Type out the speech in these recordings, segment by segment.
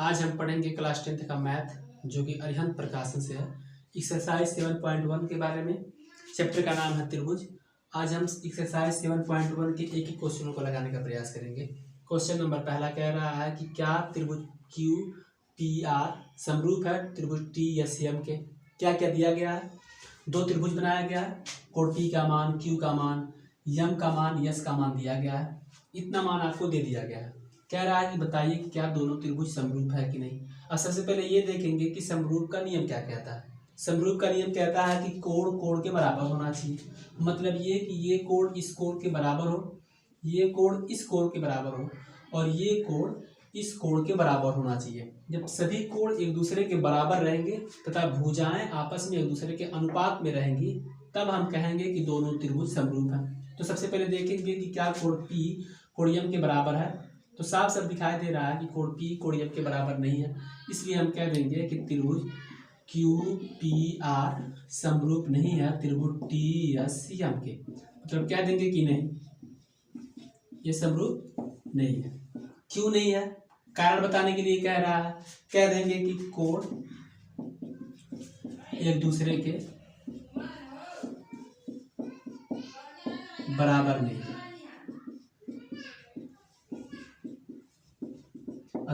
आज हम पढ़ेंगे क्लास 10th का मैथ जो कि अरिहंत प्रकाशन से है। एक्सरसाइज 7.1 के बारे में। चैप्टर का नाम है त्रिभुज। आज हम एक्सरसाइज 7.1 के एक ही क्वेश्चनों को लगाने का प्रयास करेंगे। क्वेश्चन नंबर पहला कह रहा है कि क्या त्रिभुज क्यू पी आर समरूप है त्रिभुज टी एस एम के। क्या क्या दिया गया है? दो त्रिभुज बनाया गया है, कोण पी का मान, क्यू का मान, यम का मान, यस का मान दिया गया है। इतना मान आपको दे दिया गया है। कह रहा है कि बताइए कि क्या दोनों त्रिभुज समरूप है कि नहीं। अब सबसे पहले ये देखेंगे कि समरूप का नियम क्या कहता है। समरूप का नियम कहता है कि कोण कोण के बराबर होना चाहिए। मतलब ये कि ये कोण इस कोण के बराबर हो, ये कोण इस कोण के बराबर हो और ये कोण इस कोण के बराबर होना चाहिए। जब सभी कोण एक दूसरे के बराबर रहेंगे तथा भुजाएं आपस में एक दूसरे के अनुपात में रहेंगी तब हम कहेंगे कि दोनों त्रिभुज समरूप हैं। तो सबसे पहले देखेंगे कि क्या कोण पी कोण एम के बराबर है। तो साफ साफ दिखाई दे रहा है कि कोण पी कोण एम के बराबर नहीं है, इसलिए हम कह देंगे कि त्रिभुज क्यू पी आर समरूप नहीं है त्रिभुज टी एस एम के। मतलब कह देंगे कि नहीं, ये समरूप नहीं है। क्यों नहीं है? कारण बताने के लिए कह रहा है, कह देंगे कि कोण एक दूसरे के बराबर नहीं है।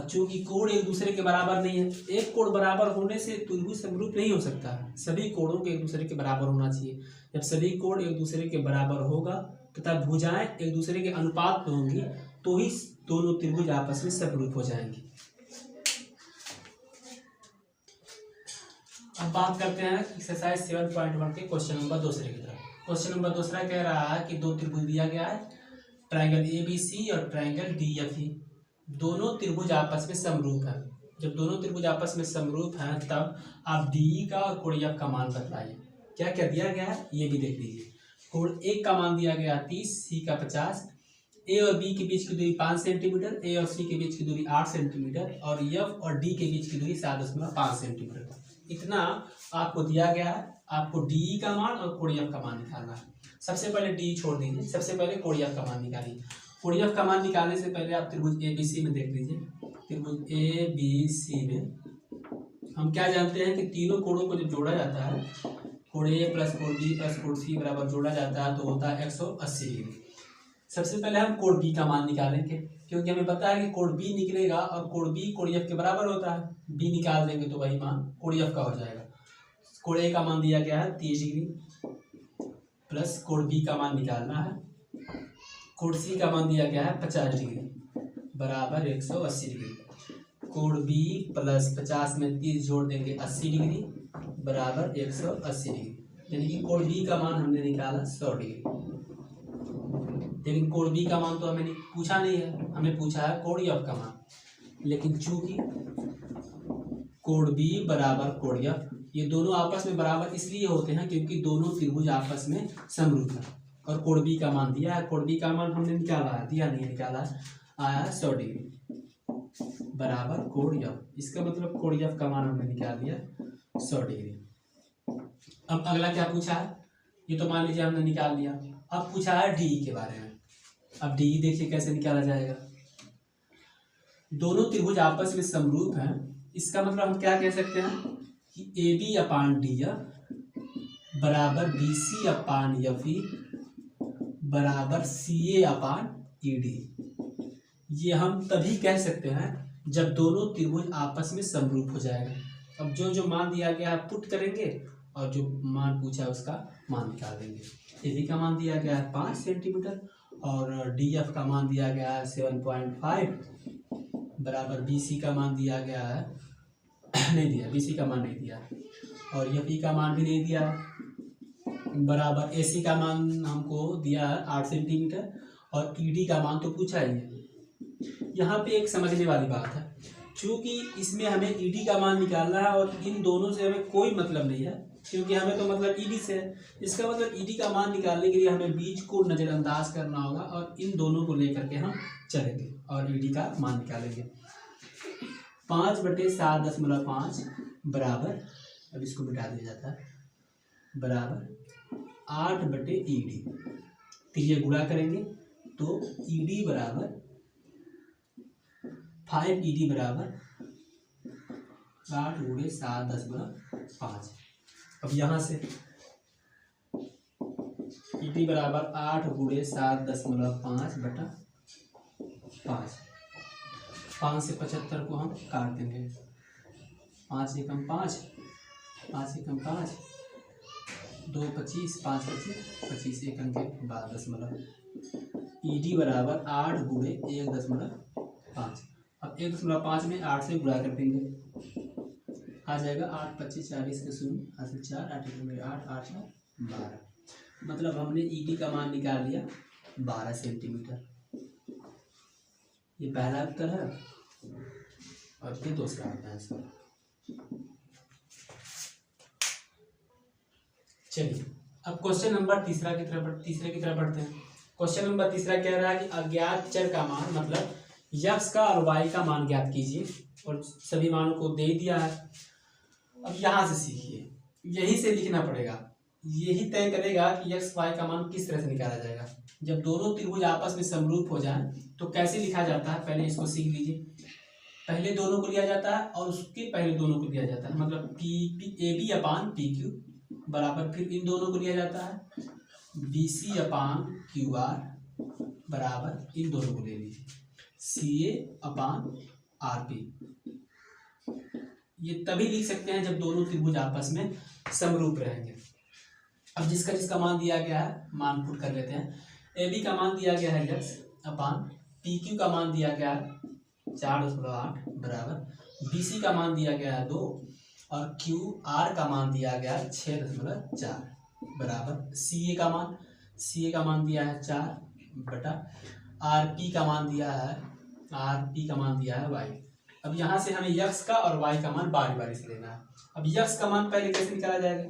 चूंकि कोण एक दूसरे के बराबर नहीं है, एक कोण बराबर होने से त्रिभुज समरूप नहीं हो सकता। सभी कोणों के एक दूसरे के बराबर होना चाहिए। जब सभी कोण एक दूसरे के बराबर होगा तथा भुजाएं एक दूसरे के अनुपात में होंगी तो ही दोनों त्रिभुज आपस में समरूप हो जाएंगे। अब बात करते हैं एक्सरसाइज 7.1 के क्वेश्चन नंबर दूसरे की तरफ। क्वेश्चन नंबर दूसरा कह रहा है कि दो त्रिभुज दिया गया है, ट्रायंगल ABC और ट्रायंगल DFE। दोनों त्रिभुज आपस में समरूप है। जब दोनों त्रिभुज आपस में समरूप हैं तब आप DE का और कोण F का मान बताइए। क्या क्या दिया गया है ये भी देख लीजिए। कोण A का मान दिया गया 30, C का 50, A और B के बीच की दूरी 5 सेंटीमीटर, A और C के बीच की दूरी 8 सेंटीमीटर और F और D के बीच की दूरी 7.5 सेंटीमीटर। इतना आपको दिया गया है। आपको DE का मान और कोण F का मान निकालना है। सबसे पहले DE छोड़ दीजिए, सबसे पहले कोण F का मान निकालिए। कोण F का मान निकालने से पहले आप त्रिभुज ABC में देख लीजिए। त्रिभुज ABC में हम क्या जानते हैं कि तीनों कोणों को जब जोड़ा जाता है, कोण A प्लस कोण B प्लस कोण C बराबर जोड़ा जाता है तो होता है 180 डिग्री। सबसे पहले हम कोण B का मान निकालेंगे क्योंकि हमें पता है कि कोण B निकलेगा और कोण B कोण F के बराबर होता है। B निकाल देंगे तो वही मान कोण F का हो जाएगा। कोण A का मान दिया गया है 30 डिग्री प्लस कोण B का मान निकालना है, कोण C का मान दिया गया है 50 डिग्री बराबर 180 डिग्री। कोण B प्लस 50 में 30 जोड़ देंगे 80 डिग्री बराबर 180 डिग्री। यानी कि कोण B का मान हमने निकाला 100 डिग्री। लेकिन कोण B का मान तो हमें पूछा नहीं है, हमें पूछा है कोण F का मान। लेकिन चूंकि कोण B बराबर कोण F, ये दोनों आपस में बराबर इसलिए होते हैं क्योंकि दोनों त्रिभुज आपस में समरूप है। और कोण B का मान दिया है, कोण B का मान हमने निकाला है, दिया नहीं निकाला है, आया 100 डिग्री बराबर कोण F। इसका मतलब कोण F का मान हमने निकाल दिया 100 डिग्री। अब अगला क्या पूछा है, ये तो मान लीजिए हमने निकाल लिया। अब पूछा है DE के बारे में। अब DE देखिए कैसे निकाला जाएगा। दोनों त्रिभुज आपस में समरूप हैं, इसका मतलब हम क्या कह सकते हैं कि AB अपान DF बराबर BC अपान FE बराबर CA अपान ED। ये हम तभी कह सकते हैं जब दोनों त्रिभुज आपस में समरूप हो जाएगा। अब जो जो मान दिया गया है पुट करेंगे और जो मान पूछा है उसका मान निकाल देंगे। AB का मान दिया गया है 5 सेंटीमीटर और DF का मान दिया गया है 7.5 बराबर BC का मान दिया गया है नहीं दिया, BC का मान नहीं दिया और FE का मान भी नहीं दिया बराबर AC का मान हमको दिया है 8 सेंटीमीटर और ED का मान तो पूछा ही है। यहाँ पे एक समझने वाली बात है, क्योंकि इसमें हमें ED का मान निकालना है और इन दोनों से हमें कोई मतलब नहीं है क्योंकि हमें तो मतलब ED से है। इसका मतलब ED का मान निकालने के लिए हमें बीच को नज़रअंदाज करना होगा और इन दोनों को लेकर के हम चलेंगे और ED का मान निकालेंगे। 5/7.5 बराबर, अब इसको मिटा दिया जाता है, बराबर 8/ED। फिर ये गुणा करेंगे तो ED बराबर 5ED बराबर 8×7.5। अब यहाँ से ED बराबर 8×7.5/5। 5 से 75 को हम काट देंगे। 5 एकम 5, 5 एकम 5, 2 25, 5 25 एकम के बाद दशमलव। ED बराबर 8×1.5। अब 1.5 में 8 से गुणा कर देंगे, आ जाएगा 8 25 40 के 0, 8 से 4, 8 में 8, 8 12। मतलब हमने ED का मान निकाल लिया 12 सेंटीमीटर। ये पहला उत्तर है और ये दूसरा आंसर। चलिए अब क्वेश्चन नंबर तीसरे की तरफ बढ़ते हैं। क्वेश्चन नंबर तीसरा कह रहा है कि अज्ञात चर का मान मतलब x का और y का मान ज्ञात कीजिए, और सभी मानों को दे दिया है। अब यहाँ से सीखिए, यही से लिखना पड़ेगा, यही तय करेगा कि x y का मान किस तरह से निकाला जाएगा। जब दोनों त्रिभुज आपस में समरूप हो जाएं तो कैसे लिखा जाता है, पहले इसको सीख लीजिए। पहले दोनों को लिया जाता है और उसके पहले दोनों को लिया जाता है, मतलब AB/PQ बराबर, फिर इन दोनों को लिया जाता है BC/QR बराबर, इन दोनों को ले लीजिए CA/RP। ये तभी लिख सकते हैं जब दोनों त्रिभुज आपस में समरूप रहेंगे। अब जिसका मान दिया गया है, मान पुट कर लेते हैं। AB का मान दिया गया है x/PQ का मान दिया गया है 4.8 बराबर, BC का मान दिया गया है 2 और QR का मान दिया गया है 6.4 बराबर, CA का मान दिया है 4 बटा, RP का मान दिया है y। अब यहाँ से हमें x का और y का मान बारी बारी से लेना है। अब x का मान पहले कैसे निकाला जाएगा,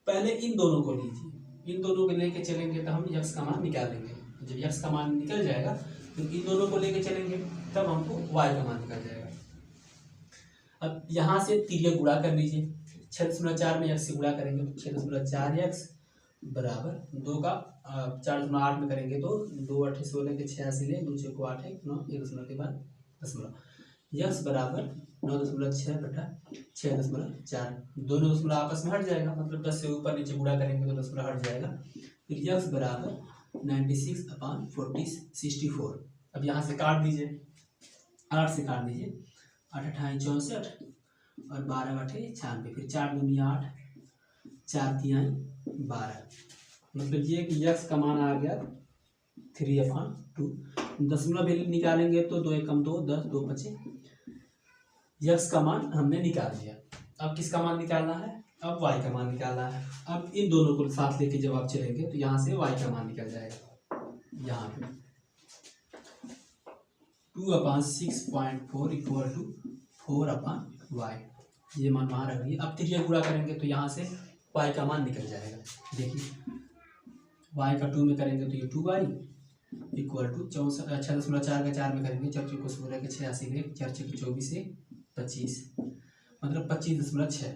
पहले इन दोनों को लीजिए, इन दोनों को लेके चलेंगे तो हम x का मान निकालेंगे। जब x का मान निकल जाएगा तो इन दोनों को लेके चलेंगे, तब हमको y का मान निकल जाएगा। अब यहाँ से तिर्यक गुणा कर लीजिए, 6.4 में x से गुणा करेंगे तो 6.4x बराबर 2 का 4.8 में करेंगे तो 2 8 16 के 86 ले, 2 6 को 8 है 9, 1 दशमलव के बाद दशमलव, x बराबर 9.6/6.4। दोनों दशमलव आपस में हट जाएगा, मतलब 10 से ऊपर नीचे गुणा करेंगे तो दशमलव हट जाएगा। फिर x बराबर 96/40 64। अब यहाँ से काट दीजिए, 8 से काट दीजिए, 8 8 64 और 12 8 96, फिर 4 दूनी 8, 4 3 12। मतलब ये कि x का मान आ गया 3/2। दशमलव वैल्यू निकालेंगे तो 2 एकम 2, 10, 2 25। x का मान हमने निकाल दिया। अब किसका मान निकालना है, अब y का मान निकालना है। अब इन दोनों को साथ लेके जब आप चलेंगे तो यहाँ से y का मान निकल जाएगा, यहाँ पे 2/6.4 = 4/y। ये मान वहाँ रख दिए। अब तिर्यक गुणा करेंगे तो यहाँ से y का मान निकल जाएगा। देखिए y का 2 में करेंगे तो ये 2y = 6.4 का 4 में करेंगे, 4 को 16 के 86 के 4 के 24 से 25, मतलब 25.6।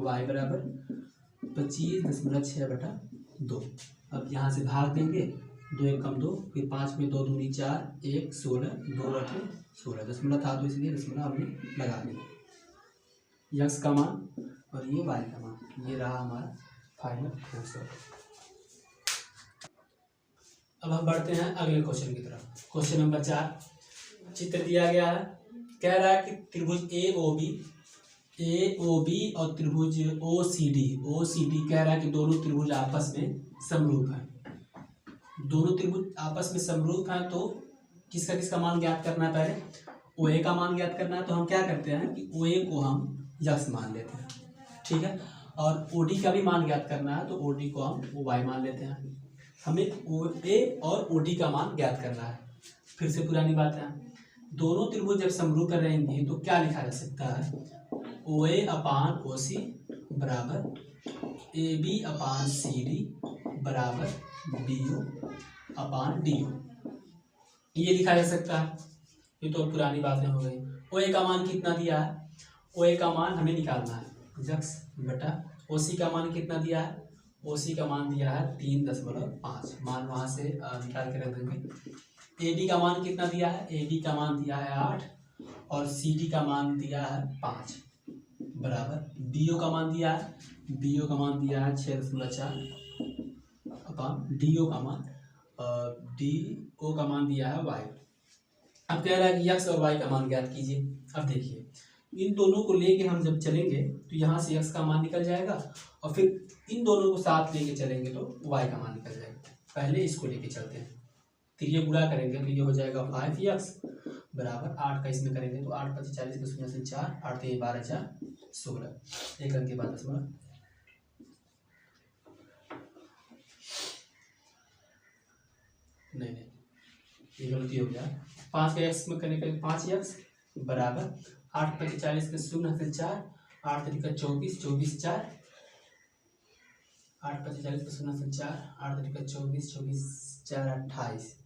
y बराबर 25.6/2। अब यहाँ से भाग देंगे, 2 एकम 2, फिर 5 में 2 दूनी 4, 1 16, 2 8 16। दशमलव था तो इसलिए दशमलव हमने लगा दिया। x का मान और ये y का मान, ये रहा हमारा फाइनल आंसर। अब हम बढ़ते हैं अगले क्वेश्चन की तरफ। क्वेश्चन नंबर 4 चित्र दिया गया है, कह रहा है कि त्रिभुज AOB और त्रिभुज OCD कह रहा है कि दोनों त्रिभुज आपस में समरूप हैं। दोनों त्रिभुज आपस में समरूप हैं तो किसका मान ज्ञात करना है, पहले OA का मान ज्ञात करना है। तो हम क्या करते हैं कि OA को हम x मान लेते हैं, ठीक है, और OD का भी मान ज्ञात करना है तो OD को हम y मान लेते हैं। हमें OA और OD का मान ज्ञात करना है। फिर से पुरानी बात है, दोनों त्रिभुज जब समरूप रहेंगे तो क्या लिखा जा सकता है, OA/OC बराबर AB/CD बराबर BO/DO, ये लिखा जा सकता है। ये तो पुरानी बातें हो गई। OA का मान कितना दिया है, OA का मान हमें निकालना है x बटा, OC का मान कितना दिया है, OC का मान दिया है 3.5, मान वहाँ से निकाल के रख देंगे। AB का मान कितना दिया है, AB का मान दिया है 8 और CD का मान दिया है 5। बराबर BO का मान दिया है, BO का मान दिया है 6.4 अपॉन DO का मान DO का मान दिया है y। अब कह रहा है कि x और y का मान ज्ञात कीजिए। अब देखिए इन दोनों को लेके हम जब चलेंगे तो यहाँ से x का मान निकल जाएगा और फिर इन दोनों को साथ लेके चलेंगे तो y का मान निकल जाएगा। पहले इसको लेके चलते हैं, तो ये गुणा करेंगे तो ये हो जाएगा 5x बराबर 8 का इसमें करेंगे तो 8 × 40 के 0 से 4, 8 × 12 = 16, एक अंक के बाद 10 नहीं ये गलती हो गया। 5 का x में करने का 5x बराबर 8 × 40 के 0 से 4, 8 × 24, 24 4, 8 × 40 के 0 से 4, 8 × 24, 24 4 28,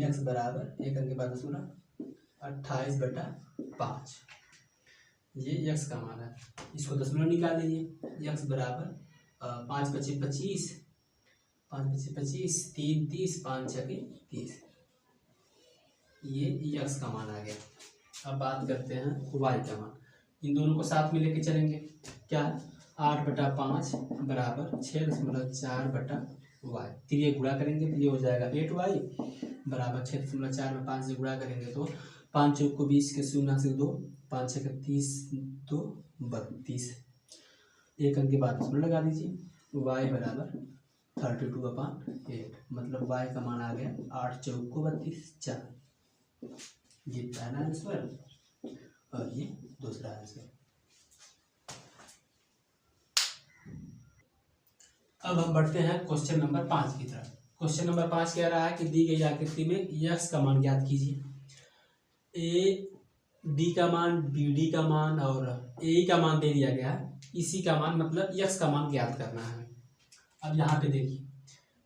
x बराबर एक अंक के बाद 28/5, ये x का मान है। इसको दशमलव निकाल लीजिए। x बराबर 5 × 25 25, 5 × 25 25, 3 30, 5 × 6 30, ये x का मान आ गया। अब बात करते हैं y का मान। इन दोनों को साथ में लेके चलेंगे, क्या 8/5 बराबर 6.4/y। फिर ये गुणा करेंगे तो ये हो जाएगा 8y बराबर 6.4 में 5 से गुणा करेंगे तो 5 × 4 = 20 के 0 से 2, 5 × 6 = 30, 2 32, एक अंक के बाद इसमें लगा दीजिए। y बराबर 32/8, मतलब y का मान आ गया 8 × 4 = 32, 4। ये पहला आंसर और ये दूसरा आंसर। अब हम बढ़ते हैं क्वेश्चन नंबर 5 की तरफ। क्वेश्चन नंबर 5 कह रहा है कि दी गई आकृति में x का मान ज्ञात कीजिए। AD का मान, BD का मान और AE का मान दे दिया गया है। इसी का मान मतलब x का मान ज्ञात करना है। अब यहाँ पे देखिए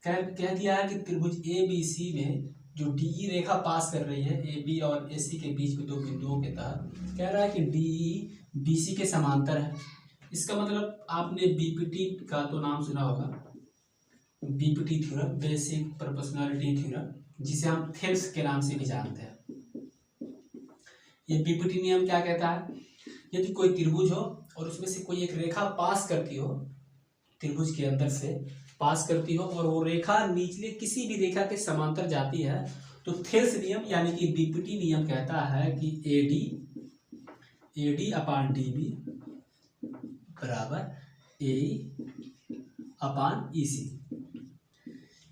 कह दिया है कि त्रिभुज ABC में जो DE रेखा पास कर रही है AB और AC के बीच में दो बिंदुओं के तहत, कह रहा है कि DE BC के समांतर है। इसका मतलब आपने BPT का तो नाम सुना होगा, BPT theorem, basic proportionality theorem, जिसे हम थेल्स के नाम से भी जानते हैं। ये BPT नियम क्या कहता है, यदि कोई त्रिभुज हो और उसमें से कोई एक रेखा पास करती हो, त्रिभुज के अंदर से पास करती हो और वो रेखा निचले किसी भी रेखा के समांतर जाती है, तो थेल्स नियम यानी कि BPT नियम कहता है कि AD/DB बराबर AE/EC।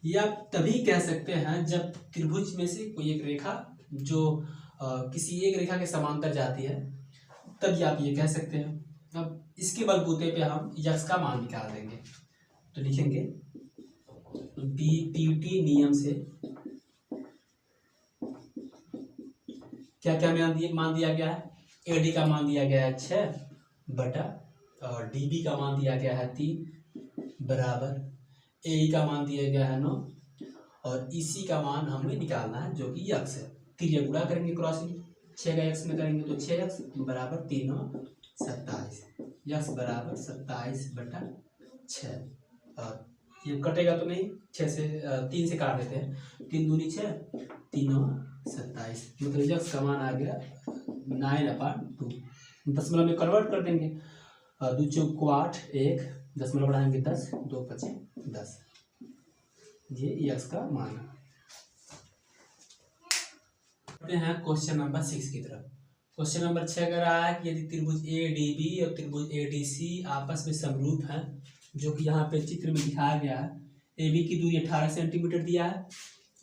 ये आप तभी कह सकते हैं जब त्रिभुज में से कोई एक रेखा जो किसी एक रेखा के समांतर जाती है, तभी आप ये कह सकते हैं। अब इसके बलबूते पे हम x का मान निकाल देंगे, तो लिखेंगे BPT नियम से क्या क्या मान दिया गया है। AD का मान दिया गया है 6 और DB का मान दिया गया है 3 बराबर AE का मान दिया गया है 9 और EC का मान हमें निकालना है जो कि x है। फिर ये गुणा करेंगे, क्रॉसिंग 6 का x में करेंगे तो 6x बराबर 3 और 27, x बराबर 27/6। और ये कटेगा तो नहीं, 6 से 3 से काट देते हैं, 3 दूनी 6, 3 और 27, मतलब x का मान आ गया 9/2। दशमलव में कन्वर्ट कर देंगे, 2 × 4 = 8, 1 दशमलव बढ़ाएंगे 10, 2 × 5 = 10, ये x का मान है। हैं क्वेश्चन नंबर 6 की तरफ। क्वेश्चन नंबर 6 कह रहा है कि यदि त्रिभुज ADB और त्रिभुज ADC आपस में समरूप हैं, जो कि यहाँ पे चित्र में दिखाया गया है। AB की दूरी 18 सेंटीमीटर दिया है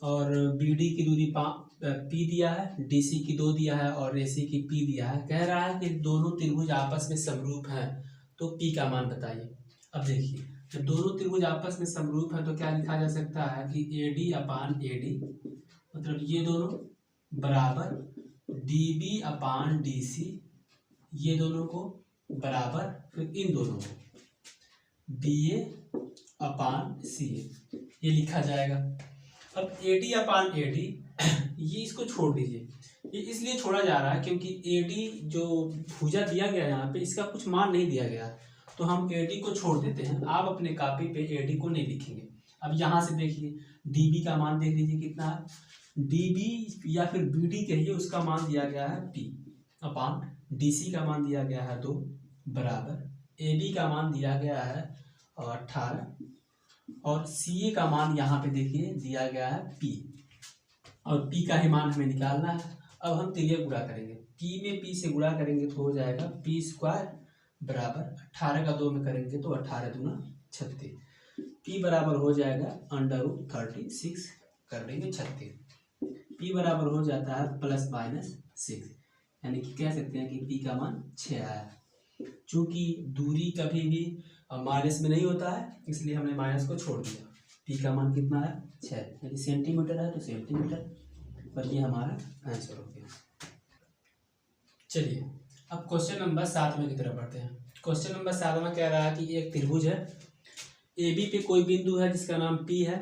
और BD की दूरी P दिया है, DC की 2 दिया है और AC की P दिया है। कह रहा है कि दोनों त्रिभुज आपस में समरूप हैं तो P का मान बताइए। अब देखिए जब दोनों त्रिभुज आपस में समरूप हैं तो क्या लिखा जा सकता है कि AD/AD, मतलब ये दोनों बराबर DB/DC, ये दोनों को बराबर फिर इन दोनों को BA/CA, ये लिखा जाएगा। अब AD/AD ये इसको छोड़ दीजिए, ये इसलिए छोड़ा जा रहा है क्योंकि AD जो भुजा दिया गया है यहाँ पे, इसका कुछ मान नहीं दिया गया, तो हम AD को छोड़ देते हैं। आप अपने कॉपी पे AD को नहीं लिखेंगे। अब यहाँ से देखिए DB का मान देख लीजिए कितना है, DB या फिर BD कहिए, उसका मान दिया गया है P। अपान DC का मान दिया गया है 2 बराबर AB का मान दिया गया है 18 और CA का मान यहाँ पे देखिए दिया गया है P और P का ही मान हमें निकालना है। अब हम तिर्यक गुणा करेंगे, P में P से गुणा करेंगे तो हो जाएगा P² बराबर 18 का 2 में करेंगे तो 18 दूना 36, P बराबर हो जाएगा √36 कर देंगे 36, P बराबर हो जाता है ±6, यानी कि कह सकते हैं कि P का मान 6 आया है। चूँकि दूरी कभी भी माइनस में नहीं होता है इसलिए हमने माइनस को छोड़ दिया। P का मान कितना है 6, यदि सेंटीमीटर है तो सेंटीमीटर, पर ये हमारा आंसर हो गया। चलिए अब क्वेश्चन नंबर 7 में की तरफ बढ़ते हैं। क्वेश्चन नंबर 7 में कह रहा है कि एक त्रिभुज है, AB पे कोई बिंदु है जिसका नाम P है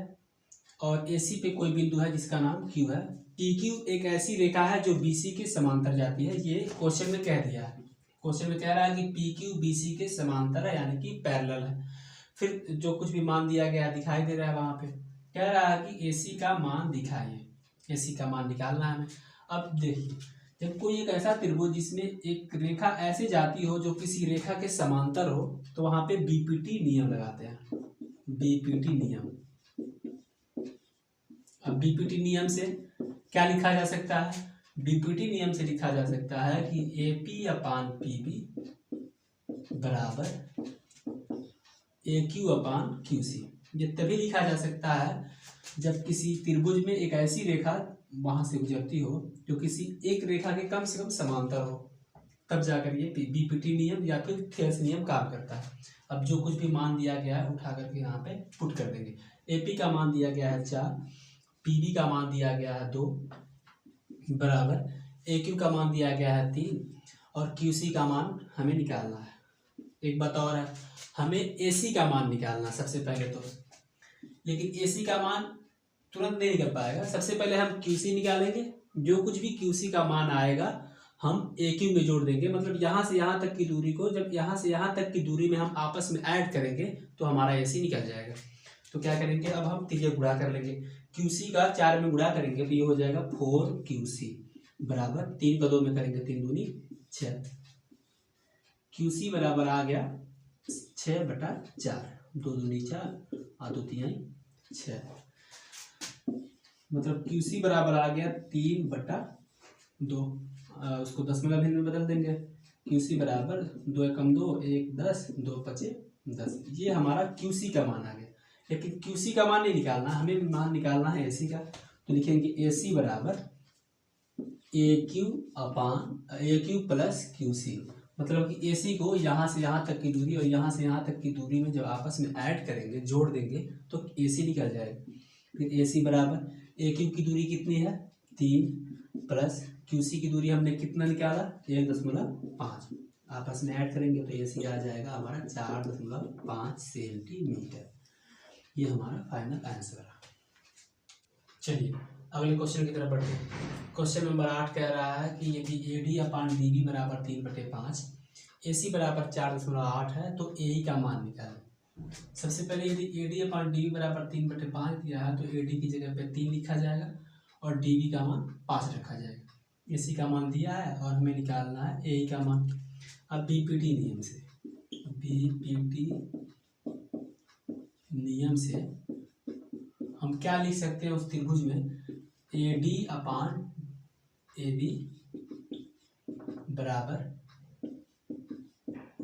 और AC पे कोई बिंदु है जिसका नाम Q है। PQ एक ऐसी रेखा है जो BC के समांतर जाती है, ये क्वेश्चन में कह दिया है। क्वेश्चन में कह रहा है कि PQ BC के समांतर है यानी कि पैरेलल है। फिर जो कुछ भी मान दिया गया दिखाई दे रहा है वहाँ पे कह रहा है कि AC का मान दिखाइए, AC का मान निकालना है हमें। अब देखिए जब कोई एक ऐसा त्रिभुज जिसमें एक रेखा ऐसे जाती हो जो किसी रेखा के समांतर हो तो वहाँ पे BPT नियम लगाते हैं, BPT नियम। अब BPT नियम से क्या लिखा जा सकता है, BPT नियम से लिखा जा सकता है कि AP/PB बराबर AQ/QC। ये तभी लिखा जा सकता है जब किसी त्रिभुज में एक ऐसी रेखा वहां से गुजरती हो जो किसी एक रेखा के कम से कम समांतर हो, तब जाकर ये BPT नियम या फिर थेल्स नियम काम करता है। अब जो कुछ भी मान दिया गया है उठा करके यहाँ पे पुट कर देंगे। AP का मान दिया गया है 4, PB का मान दिया गया है 2 बराबर AQ का मान दिया गया है 3 और QC का मान हमें निकालना है। एक बात और है, हमें AC का मान निकालना सबसे पहले तो, लेकिन AC का मान तुरंत नहीं निकल पाएगा। सबसे पहले हम QC निकालेंगे, जो कुछ भी QC का मान आएगा हम AQ में जोड़ देंगे। मतलब यहाँ से यहाँ तक की दूरी को जब यहाँ से यहाँ तक की दूरी में हम आपस में ऐड करेंगे तो हमारा AC निकल जाएगा। तो क्या करेंगे, अब हम तिर्यक गुणा कर लेंगे। QC का 4 में गुणा करेंगे तो ये हो जाएगा 4QC बराबर 3 का 2 में करेंगे 3 दूनी 6, QC बराबर आ गया 6/4, 2 दूनी 4 और 2 तिहाई 6, मतलब QC बराबर आ गया 3/2। उसको दशमलव भिन्न में बदल देंगे। QC बराबर 2 एकम 2 1 10 2 पचे 10, ये हमारा QC का मान आ गया। लेकिन QC का मान नहीं निकालना, हमें मान निकालना है AC का। तो लिखेंगे AC बराबर AQ प्लस QC, मतलब कि AC को यहाँ से यहाँ तक की दूरी और यहाँ से यहाँ तक की दूरी में जब आपस में ऐड करेंगे जोड़ देंगे तो AC निकल जाएगा। फिर AC बराबर AQ की दूरी कितनी है 3 प्लस QC की दूरी हमने कितना निकाला 1.5, आपस में ऐड करेंगे तो AC आ जाएगा हमारा 4.5 सेंटीमीटर। ये हमारा फाइनल आंसर है। चलिए अगले क्वेश्चन की तरफ बढ़ते हैं। क्वेश्चन नंबर 8 कह रहा है कि यदि AD/DB बराबर 3/5, AC बराबर 4.8 है तो AE का मान निकालें। सबसे पहले यदि AD/DB बराबर 3/5 दिया है तो AD की जगह पे 3 लिखा जाएगा और DB का मान 5 रखा जाएगा। AC का मान दिया है और हमें निकालना है AE का मान। अब BPT नियम से हम क्या लिख सकते हैं उस त्रिभुज में, AD/AB बराबर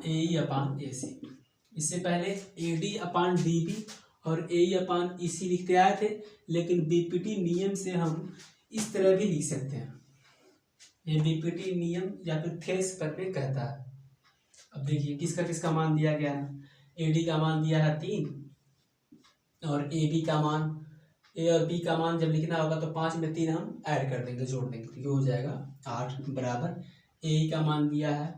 AE/AC। इससे पहले AD/DB और AE/EC लिखते आए थे, लेकिन BPT नियम से हम इस तरह भी लिख सकते हैं। ये BPT नियम या फिर थेल्स करके कहता है। अब देखिए किसका किसका मान दिया गया है। AD का मान दिया है 3 और AB का मान, A और B का मान जब लिखना होगा तो 5 में 3 हम ऐड कर देंगे, जोड़ देंगे तो ये हो जाएगा 8 बराबर AE का मान दिया है,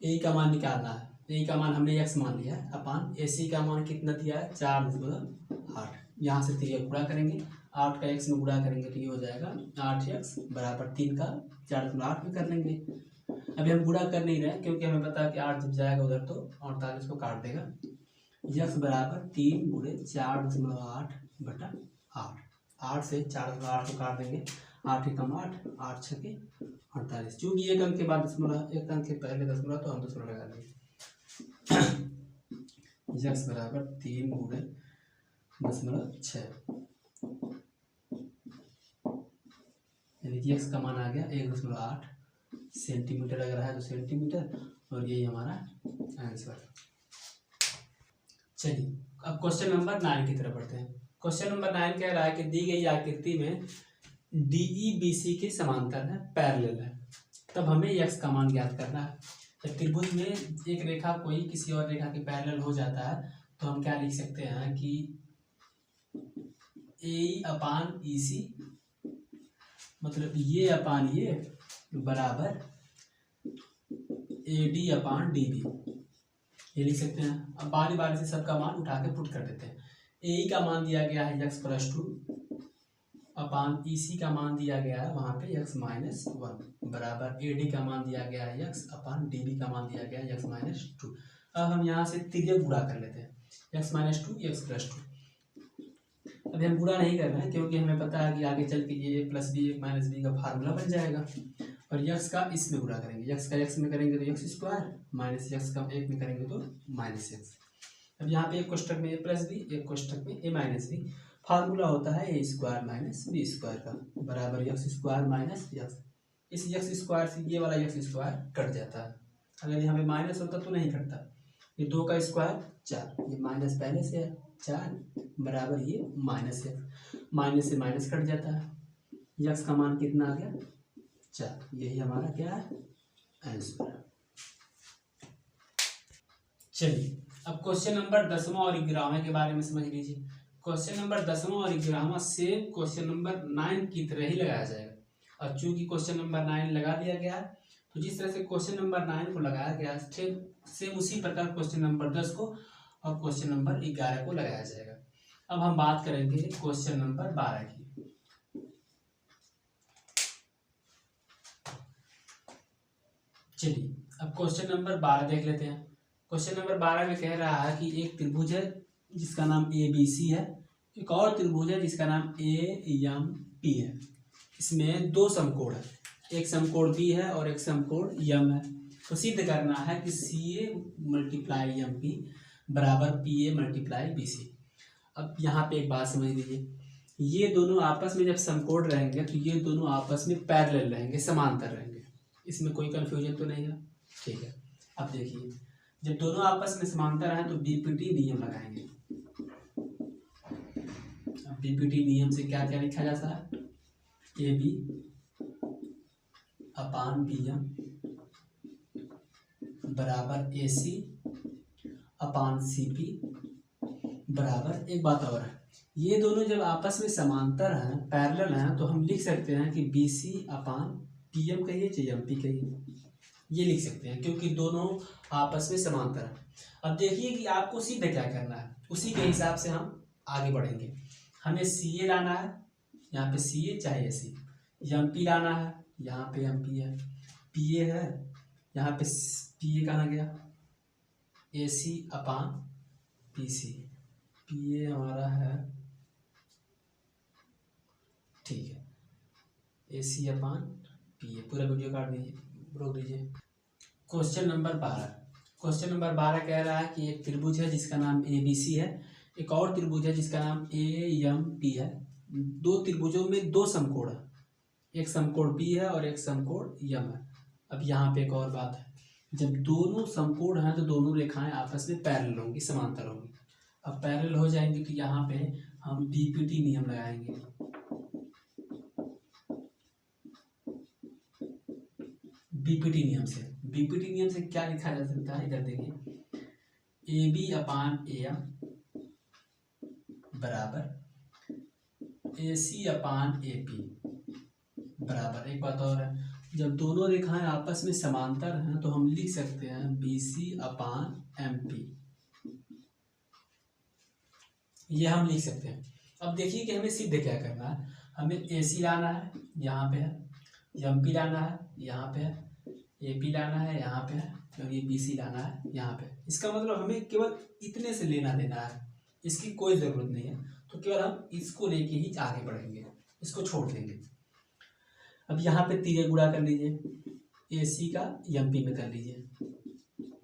AE का मान निकालना है। AE का मान हमने x मान लिया है अपान AC का मान कितना दिया है 4.8। यहाँ से तिर्यक गुणा करेंगे, 8 का x में गुणा करेंगे तो ये हो जाएगा 8x बराबर 3 का 4.8 में कर लेंगे। अभी हम गुणा कर नहीं रहे क्योंकि हमें पता है कि 8 जब जाएगा उधर तो 48 को काट देगा। x बराबर 3 × 4.8/8, 8 से 4.8 को काट देंगे, 8 एकम 8, 8 छके 48। चूंकि एक अंक के बाद दशमलव, एक अंक के पहले दशमलव, तो हम दशमलव लगा देंगे। यक्स बराबर 3 गुणे 0.6, यानी कि यक्स का मान आ गया 1.8 सेंटीमीटर। अगर है तो सेंटीमीटर, और यही हमारा आंसर। चलिए अब क्वेश्चन नंबर 9 की तरफ बढ़ते हैं। क्वेश्चन नंबर 9 कह रहा है कि दी गई आकृति में DE BC के समांतर है, पैरेलल है, तब हमें यक्स का मान ज्ञात करना है। जब त्रिभुज में एक रेखा कोई किसी और रेखा के पैरेलल हो जाता है तो हम क्या लिख सकते हैं कि AE अपान EC, मतलब ये अपान ये बराबर AD अपान DB, ये लिख सकते हैं। अब बारी बारी से सबका मान उठा के पुट कर देते हैं। AE का मान दिया गया है यक्स प्लस 2 अपान EC का मान दिया गया है वहाँ पे यक्स माइनस 1 बराबर AD का मान दिया गया है यक्स अपान DB का मान दिया गया है यक्स माइनस 2। अब हम यहाँ से तिर्यक गुणा कर लेते हैं, यक्स माइनस 2 यक्स प्लस 2। अभी हम गुणा नहीं कर रहे हैं क्योंकि हमें पता है कि आगे चल के ये a प्लस बी, एक माइनस बी का फार्मूला बन जाएगा। और यक्स का इसमें गुणा करेंगे, यक्स का यक्स में करेंगे तो यक्स स्क्वायर, माइनस यक्स का एक में करेंगे तो माइनस यक्स। अब यहाँ पे एक कोष्ठक में a प्लस बी, एक कोष्ठक में a माइनस बी। फार्मूला होता है a square minus B square का बराबर यक्स स्क्वायर माइनस यक्स। इस यक्स स्क्वायर से ये वाला यक्स स्क्वायर कट जाता है। अगर यहाँ पे माइनस होता तो नहीं कटता। ये 2 का स्क्वायर 4, ये माइनस पहले से है 4 बराबर ये माइनस यक्स, माइनस से माइनस कट जाता है। यक्स का मान कितना आ गया 4, यही हमारा क्या है आंसर। चलिए अब क्वेश्चन नंबर 10वां और 11वां के बारे में समझ लीजिए। क्वेश्चन नंबर 10वां और 11वां सेम क्वेश्चन नंबर 9 की तरह ही लगाया जाएगा। और चूंकि क्वेश्चन नंबर 9 लगा दिया गया है तो जिस तरह से क्वेश्चन नंबर 9 को लगाया गया सेम उसी प्रकार क्वेश्चन नंबर 10 को और क्वेश्चन नंबर 11 को लगाया जाएगा। अब हम बात करेंगे क्वेश्चन नंबर 12 की। चलिए अब क्वेश्चन नंबर 12 देख लेते हैं। क्वेश्चन नंबर 12 में कह रहा है कि एक त्रिभुज है जिसका नाम ABC है, एक और त्रिभुज है जिसका नाम AMP है। इसमें 2 समकोण है, एक समकोण B है और एक समकोण M है। तो सिद्ध करना है कि CA मल्टीप्लाई MP बराबर PA मल्टीप्लाई BC। अब यहाँ पे एक बात समझ लीजिए, ये दोनों आपस में जब समकोण रहेंगे तो ये दोनों आपस में पैरेलल रहेंगे, समांतर रहेंगे। इसमें कोई कन्फ्यूजन तो नहीं है, ठीक है। अब देखिए जब दोनों आपस में समांतर हैं तो BPT नियम लगाएंगे। अब BPT नियम से क्या क्या लिखा जाता है, AB अपान BM बराबर AC अपान CP बराबर, एक बात और है, ये दोनों जब आपस में समांतर हैं, पैरेलल हैं, तो हम लिख सकते हैं कि BC अपान PM कहिए चाहे MP कहिए, ये लिख सकते हैं क्योंकि दोनों आपस में समांतर हैं। अब देखिए कि आपको सिद्ध क्या करना है, उसी के हिसाब से हम आगे बढ़ेंगे। हमें CA लाना है, यहाँ पे CA चाहे AC, MP लाना है, यहाँ पे MP है, PA है, यहाँ पे PA कहाँ गया, AC अपान PC, PA हमारा है, ठीक है, AC अपान PA। पूरा वीडियो काट दीजिए, रोक दीजिए। क्वेश्चन नंबर 12, क्वेश्चन नंबर 12 कह रहा है कि एक त्रिभुज है जिसका नाम ABC है, एक और त्रिभुज है जिसका नाम AMP है। 2 त्रिभुजों में 2 समकोण है, एक समकोण B है और एक समकोण M है। अब यहाँ पे एक और बात है, जब दोनों समकोण हैं तो दोनों रेखाएं आपस में पैरेलल होंगी, समांतर होंगी। अब पैरेलल हो जाएंगे तो यहाँ पे हम BPT नियम लगाएंगे। बीपीटी नियम से क्या लिखा जा सकता है, इधर देखिए, AB अपान AM बराबर AC अपान AP बराबर, एक बात और है, जब दोनों रेखाएं आपस में समांतर हैं तो हम लिख सकते हैं BC अपान MP, ये हम लिख सकते हैं। अब देखिए कि हमें सिद्ध क्या करना है, हमें AC लाना है, यहाँ पे है, MP लाना है, यहाँ पे है, AP लाना है, यहाँ पे है, और ये BC लाना है यहाँ पे। इसका मतलब हमें केवल इतने से लेना देना है, इसकी कोई ज़रूरत नहीं है, तो केवल हम इसको लेके ही आगे बढ़ेंगे, इसको छोड़ देंगे। अब यहाँ पे तीर गुणा कर लीजिए, AC का MP में कर लीजिए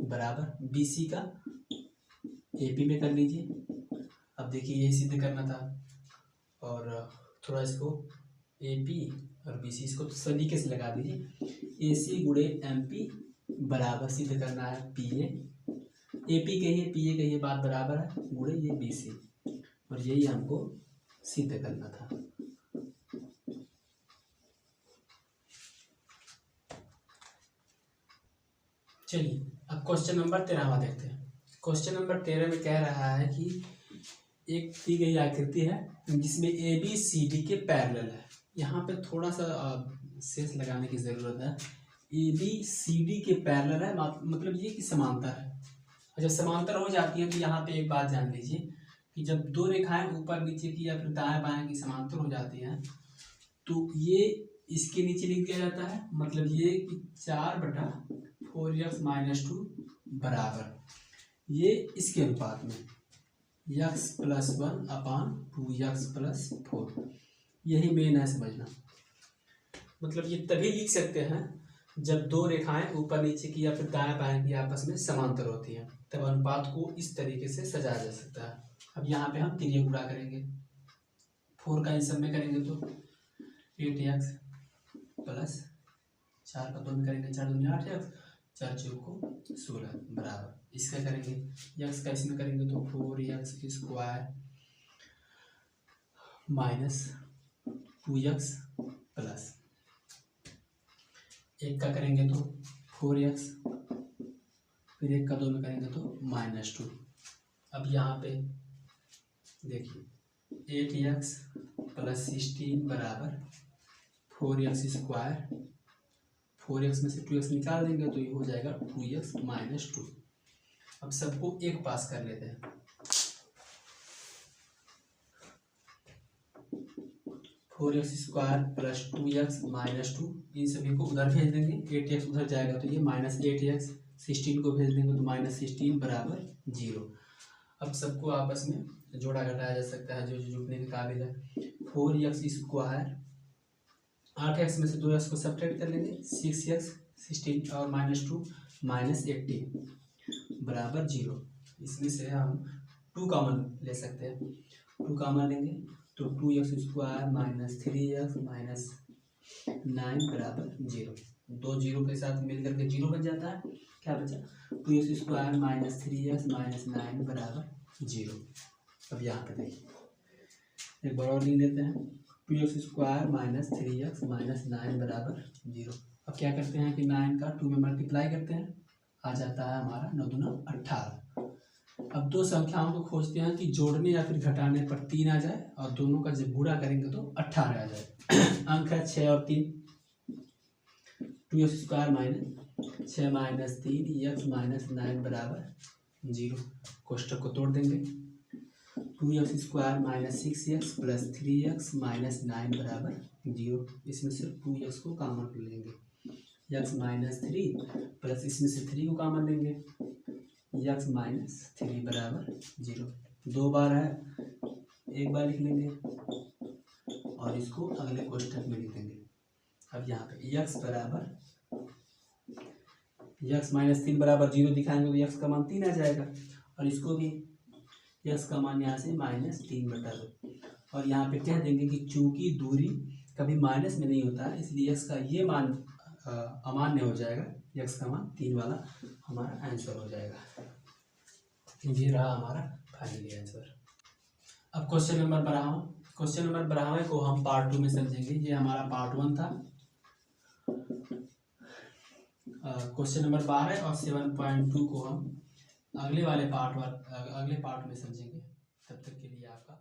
बराबर BC का AP में कर लीजिए। अब देखिए यही सिद्ध करना था, और थोड़ा इसको AP और BC इसको सलीके से लगा दीजिए। AC गुणे MP बराबर सिद्ध करना है PA, AP कहिए PA कहिए, बात बराबर है, गुणे ये BC, और यही हमको सिद्ध करना था। चलिए अब क्वेश्चन नंबर 13 देखते हैं। क्वेश्चन नंबर 13 में कह रहा है कि एक दी गई आकृति है जिसमें ABCD के पैरेलल है। यहाँ पे थोड़ा सा शेष लगाने की ज़रूरत है। ABCD के पैरेलल है मतलब ये कि समांतर है, और जब समांतर हो जाती है तो यहाँ पे एक बात जान लीजिए कि जब दो रेखाएं ऊपर नीचे की या फिर दाएं बाएं की समांतर हो जाती हैं तो ये इसके नीचे लिख दिया जाता है, मतलब ये कि 4/4x-2 बराबर ये इसके अनुपात में x+1/2x+4। यही मेन है समझना। मतलब ये तभी लिख सकते हैं जब दो रेखाएं ऊपर नीचे की या फिर दाएं बाएं की आपस में समांतर होती हैं, तब अनुपात को इस तरीके से सजाया जा सकता है। अब यहाँ पे हम तिर्यक गुणा करेंगे, 4 का इन सब में करेंगे तो 8x प्लस 4 का 2 में करेंगे, 4 दूनी 8x, 4 चौक को 16 बराबर इसका करेंगे, x का इसमें करेंगे तो 4x² माइनस 2x प्लस 1 का करेंगे तो 4x, फिर 1 का 2 में करेंगे तो -2। अब यहाँ पे देखिए 8x प्लस 16 बराबर 4x², 4x में से 2x निकाल देंगे तो ये हो जाएगा 2x - 2। अब सबको एक पास कर लेते हैं। 4x² प्लस 2x - 2, इन सभी को उधर भेज देंगे, 8x उधर जाएगा तो ये -8x, 16 को भेज देंगे तो -16 बराबर 0। अब सबको आपस में जोड़ा घटाया जा सकता है जो जुड़ने के काबिल है। 4x², 8x में से 2x को सब्ट्रैक्ट कर लेंगे, 6x, 16 और -2 -18 बराबर 0। इसमें से हम 2 कॉमन ले सकते हैं, 2 कॉमन लेंगे तो 2x² -3x -9 बराबर 0। 2 0 के साथ मिलकर के 0 बन जाता है। क्या बचा? 2x² -3x -9 बराबर 0। अब यहाँ पे देखिए एक बार और लिख लेते हैं, 2x² -3x -9 बराबर 0। अब क्या करते हैं कि 9 का 2 में मल्टीप्लाई करते हैं, आ जाता है हमारा 9 दूना 18। अब दो संख्याओं को खोजते हैं कि जोड़ने या फिर घटाने पर 3 आ जाए और दोनों का जब गुणा करेंगे तो 18 आ जाए। अंक है 6 और 3, 2x² -6 - 3x -9 बराबर 0। कोष्टक को तोड़ देंगे, 2x² -6x प्लस 3x -9 बराबर 0। इसमें से 2x को कॉमन लेंगे, x -3 प्लस इसमें से 3 को कॉमन लेंगे, x -3 बराबर 0। 2 बार है, एक बार लिख लेंगे और इसको अगले कोष्टक में लिख देंगे। अब यहाँ पे x बराबर x -3 बराबर 0 दिखाएंगे तो x का मान 3 आ जाएगा, और इसको भी x का मान यहाँ से -3/2। और यहाँ पे कह देंगे कि चूंकि दूरी कभी माइनस में नहीं होता है इसलिए x का ये मान अमान्य हो जाएगा, x का मान 3 वाला हमारा आंसर हो जाएगा। ये रहा हमारा फाइनल आंसर। अब क्वेश्चन नंबर 12, क्वेश्चन नंबर 12 को हम पार्ट 2 में समझेंगे। ये हमारा पार्ट 1 था। क्वेश्चन नंबर 12 और 7.2 को हम अगले पार्ट में समझेंगे। तब तक के लिए आपका